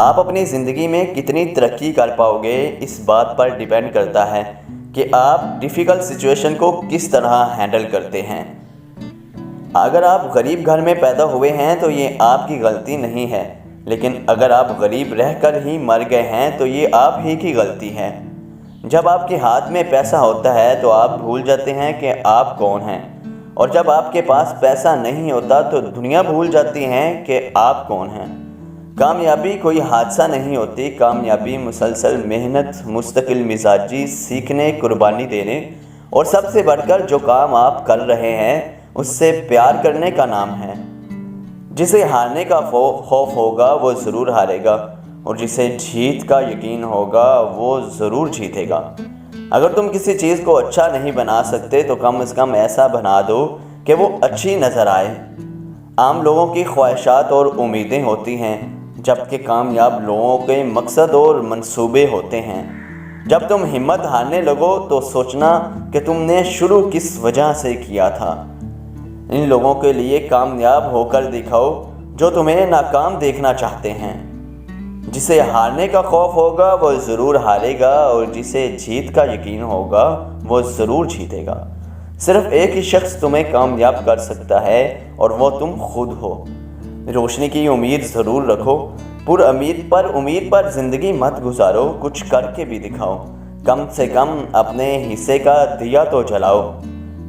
آپ اپنی زندگی میں کتنی ترقی کر پاؤ گے اس بات پر ڈیپینڈ کرتا ہے کہ آپ ڈیفیکلٹ سچویشن کو کس طرح ہینڈل کرتے ہیں۔ اگر آپ غریب گھر میں پیدا ہوئے ہیں تو یہ آپ کی غلطی نہیں ہے، لیکن اگر آپ غریب رہ کر ہی مر گئے ہیں تو یہ آپ ہی کی غلطی ہے۔ جب آپ کے ہاتھ میں پیسہ ہوتا ہے تو آپ بھول جاتے ہیں کہ آپ کون ہیں، اور جب آپ کے پاس پیسہ نہیں ہوتا تو دنیا بھول جاتی ہے کہ آپ کون ہیں۔ کامیابی کوئی حادثہ نہیں ہوتی، کامیابی مسلسل محنت، مستقل مزاجی، سیکھنے، قربانی دینے، اور سب سے بڑھ کر جو کام آپ کر رہے ہیں اس سے پیار کرنے کا نام ہے۔ جسے ہارنے کا خوف ہوگا وہ ضرور ہارے گا، اور جسے جیت کا یقین ہوگا وہ ضرور جیتے گا۔ اگر تم کسی چیز کو اچھا نہیں بنا سکتے تو کم از کم ایسا بنا دو کہ وہ اچھی نظر آئے۔ عام لوگوں کی خواہشات اور امیدیں ہوتی ہیں، جبکہ کامیاب لوگوں کے مقصد اور منصوبے ہوتے ہیں۔ جب تم ہمت ہارنے لگو تو سوچنا کہ تم نے شروع کس وجہ سے کیا تھا۔ ان لوگوں کے لیے کامیاب ہو کر دکھاؤ جو تمہیں ناکام دیکھنا چاہتے ہیں۔ جسے ہارنے کا خوف ہوگا وہ ضرور ہارے گا، اور جسے جیت کا یقین ہوگا وہ ضرور جیتے گا۔ صرف ایک ہی شخص تمہیں کامیاب کر سکتا ہے، اور وہ تم خود ہو۔ روشنی کی امید ضرور رکھو، امید پر زندگی مت گزارو، کچھ کر کے بھی دکھاؤ۔ کم سے کم اپنے حصے کا دیا تو جلاؤ۔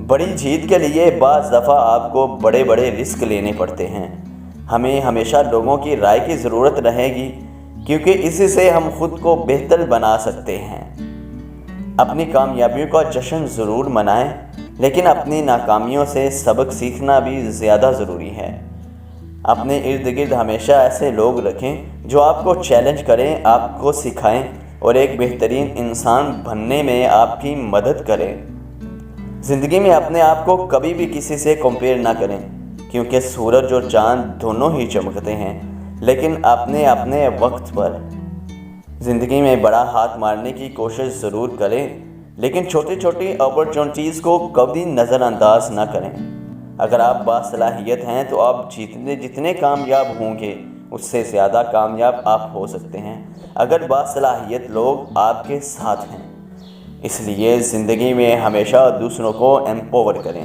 بڑی جیت کے لیے بعض دفعہ آپ کو بڑے رسک لینے پڑتے ہیں۔ ہمیں ہمیشہ لوگوں کی رائے کی ضرورت رہے گی، کیونکہ اسی سے ہم خود کو بہتر بنا سکتے ہیں۔ اپنی کامیابیوں کا جشن ضرور منائیں، لیکن اپنی ناکامیوں سے سبق سیکھنا بھی زیادہ ضروری ہے۔ اپنے ارد گرد ہمیشہ ایسے لوگ رکھیں جو آپ کو چیلنج کریں، آپ کو سکھائیں اور ایک بہترین انسان بننے میں آپ کی مدد کریں۔ زندگی میں اپنے آپ کو کبھی بھی کسی سے کمپیئر نہ کریں، کیونکہ سورج اور چاند دونوں ہی چمکتے ہیں، لیکن اپنے وقت پر۔ زندگی میں بڑا ہاتھ مارنے کی کوشش ضرور کریں، لیکن چھوٹی چھوٹی اپرچونٹیز کو کبھی نظر انداز نہ کریں۔ اگر آپ باصلاحیت ہیں تو آپ جتنے کامیاب ہوں گے اس سے زیادہ کامیاب آپ ہو سکتے ہیں اگر باصلاحیت لوگ آپ کے ساتھ ہیں۔ اس لیے زندگی میں ہمیشہ دوسروں کو ایمپاور کریں۔